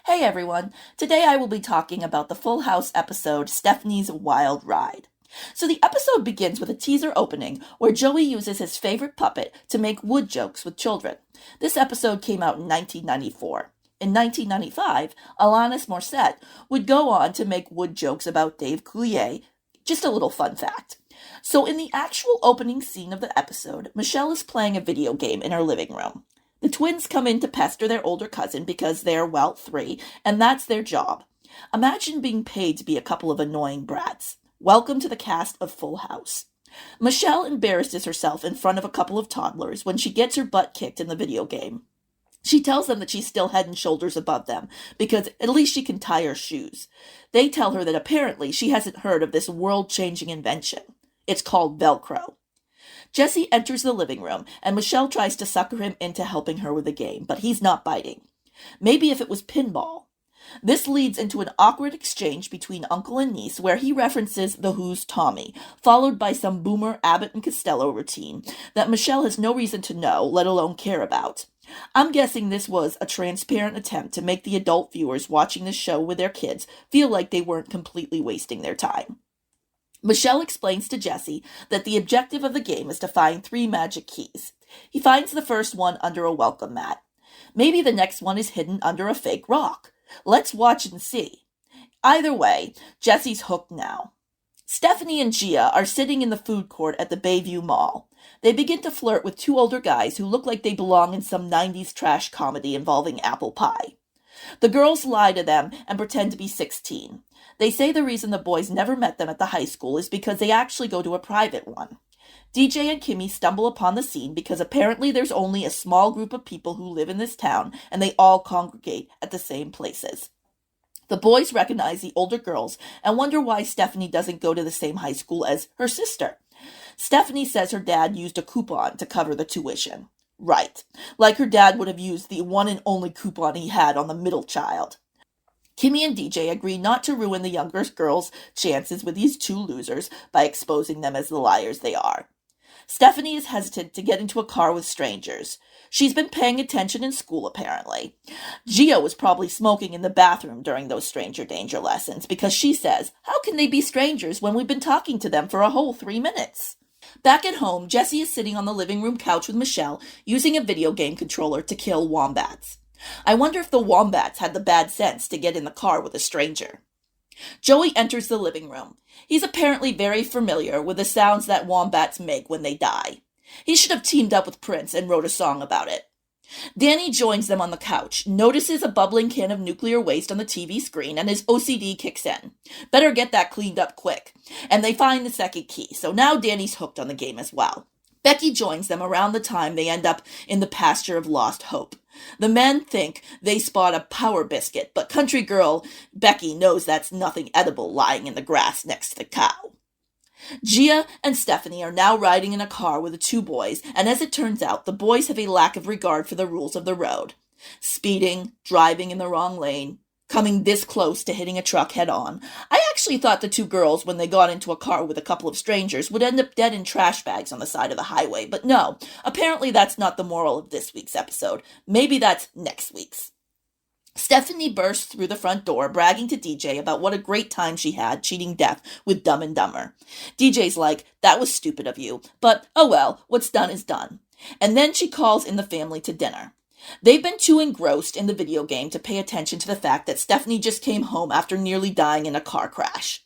Hey everyone, today I will be talking about the Full House episode Stephanie's Wild Ride. So the episode begins with a teaser opening where Joey uses his favorite puppet to make wood jokes with children. This episode came out in 1994. In 1995, Alanis Morissette would go on to make wood jokes about Dave Coulier. Just a little fun fact. So in the actual opening scene of the episode, Michelle is playing a video game in her living room. The twins come in to pester their older cousin because they're, 3, and that's their job. Imagine being paid to be a couple of annoying brats. Welcome to the cast of Full House. Michelle embarrasses herself in front of a couple of toddlers when she gets her butt kicked in the video game. She tells them that she's still head and shoulders above them, because at least she can tie her shoes. They tell her that apparently she hasn't heard of this world-changing invention. It's called Velcro. Jesse enters the living room, and Michelle tries to sucker him into helping her with the game, but he's not biting. Maybe if it was pinball. This leads into an awkward exchange between uncle and niece where he references The Who's Tommy, followed by some boomer Abbott and Costello routine that Michelle has no reason to know, let alone care about. I'm guessing this was a transparent attempt to make the adult viewers watching this show with their kids feel like they weren't completely wasting their time. Michelle explains to Jesse that the objective of the game is to find 3 magic keys. He finds the first one under a welcome mat. Maybe the next one is hidden under a fake rock. Let's watch and see. Either way, Jesse's hooked now. Stephanie and Gia are sitting in the food court at the Bayview Mall. They begin to flirt with 2 older guys who look like they belong in some 90s trash comedy involving apple pie. The girls lie to them and pretend to be 16. They say the reason the boys never met them at the high school is because they actually go to a private one. DJ and Kimmy stumble upon the scene because apparently there's only a small group of people who live in this town and they all congregate at the same places. The boys recognize the older girls and wonder why Stephanie doesn't go to the same high school as her sister. Stephanie says her dad used a coupon to cover the tuition. Right, like her dad would have used the one and only coupon he had on the middle child. Kimmy and DJ agree not to ruin the younger girls' chances with these 2 losers by exposing them as the liars they are. Stephanie is hesitant to get into a car with strangers. She's been paying attention in school, apparently. Gia was probably smoking in the bathroom during those stranger danger lessons because she says, how can they be strangers when we've been talking to them for a whole 3 minutes? Back at home, Jesse is sitting on the living room couch with Michelle, using a video game controller to kill wombats. I wonder if the wombats had the bad sense to get in the car with a stranger. Joey enters the living room. He's apparently very familiar with the sounds that wombats make when they die. He should have teamed up with Prince and wrote a song about it. Danny joins them on the couch, notices a bubbling can of nuclear waste on the TV screen, and his OCD kicks in. Better get that cleaned up quick. And they find the second key, so now Danny's hooked on the game as well. Becky joins them around the time they end up in the pasture of lost hope. The men think they spot a power biscuit, but country girl Becky knows that's nothing edible lying in the grass next to the cow. Gia and Stephanie are now riding in a car with the 2 boys, and as it turns out, the boys have a lack of regard for the rules of the road. Speeding, driving in the wrong lane, coming this close to hitting a truck head-on. I actually thought the 2 girls, when they got into a car with a couple of strangers, would end up dead in trash bags on the side of the highway, but no, apparently that's not the moral of this week's episode. Maybe that's next week's. Stephanie bursts through the front door, bragging to DJ about what a great time she had cheating death with Dumb and Dumber. DJ's like, that was stupid of you, but oh well, what's done is done. And then she calls in the family to dinner. They've been too engrossed in the video game to pay attention to the fact that Stephanie just came home after nearly dying in a car crash.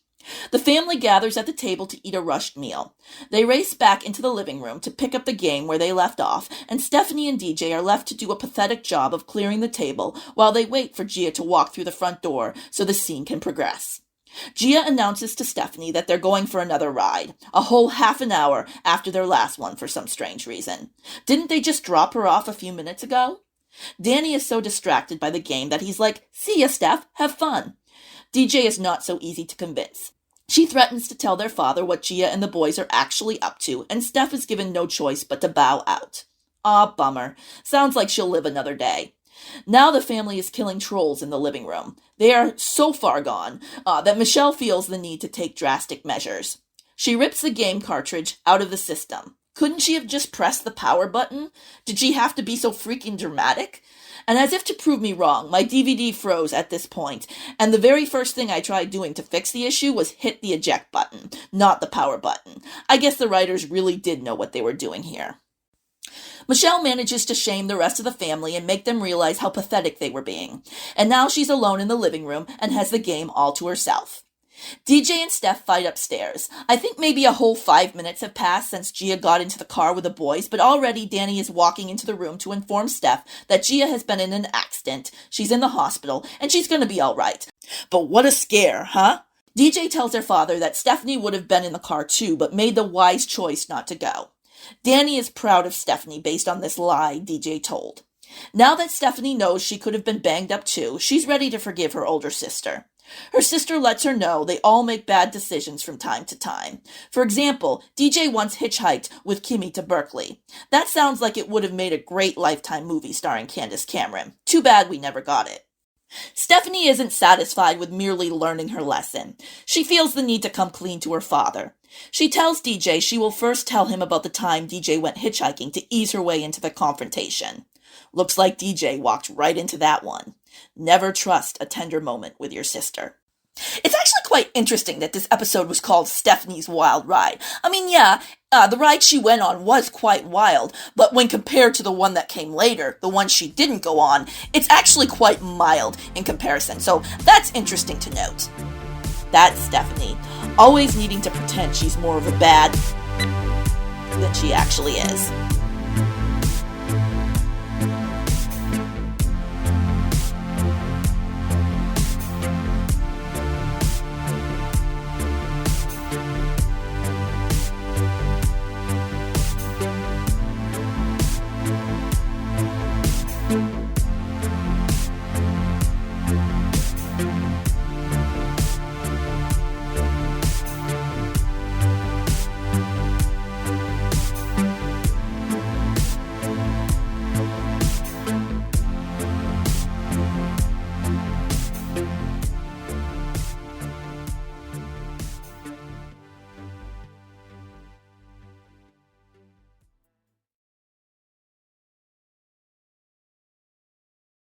The family gathers at the table to eat a rushed meal. They race back into the living room to pick up the game where they left off, and Stephanie and DJ are left to do a pathetic job of clearing the table while they wait for Gia to walk through the front door so the scene can progress. Gia announces to Stephanie that they're going for another ride, a whole half an hour after their last one for some strange reason. Didn't they just drop her off a few minutes ago? Danny is so distracted by the game that he's like, see ya, Steph, have fun. DJ is not so easy to convince. She threatens to tell their father what Gia and the boys are actually up to, and Steph is given no choice but to bow out. Aw, bummer. Sounds like she'll live another day. Now the family is killing trolls in the living room. They are so far gone that Michelle feels the need to take drastic measures. She rips the game cartridge out of the system. Couldn't she have just pressed the power button? Did she have to be so freaking dramatic? And as if to prove me wrong, my DVD froze at this point, and the very first thing I tried doing to fix the issue was hit the eject button, not the power button. I guess the writers really did know what they were doing here. Michelle manages to shame the rest of the family and make them realize how pathetic they were being. And now she's alone in the living room and has the game all to herself. DJ and Steph fight upstairs. I think maybe a whole 5 minutes have passed since Gia got into the car with the boys, but already Danny is walking into the room to inform Steph that Gia has been in an accident, she's in the hospital, and she's gonna be alright. But what a scare, huh? DJ tells her father that Stephanie would have been in the car too, but made the wise choice not to go. Danny is proud of Stephanie based on this lie DJ told. Now that Stephanie knows she could have been banged up too, she's ready to forgive her older sister. Her sister lets her know they all make bad decisions from time to time. For example, DJ once hitchhiked with Kimmy to Berkeley. That sounds like it would have made a great Lifetime movie starring Candace Cameron. Too bad we never got it. Stephanie isn't satisfied with merely learning her lesson. She feels the need to come clean to her father. She tells DJ she will first tell him about the time DJ went hitchhiking to ease her way into the confrontation. Looks like DJ walked right into that one. Never trust a tender moment with your sister. It's actually quite interesting that this episode was called Stephanie's Wild Ride. I mean, yeah, the ride she went on was quite wild, but when compared to the one that came later, the one she didn't go on, it's actually quite mild in comparison, so that's interesting to note. That's Stephanie, always needing to pretend she's more of a bad than she actually is.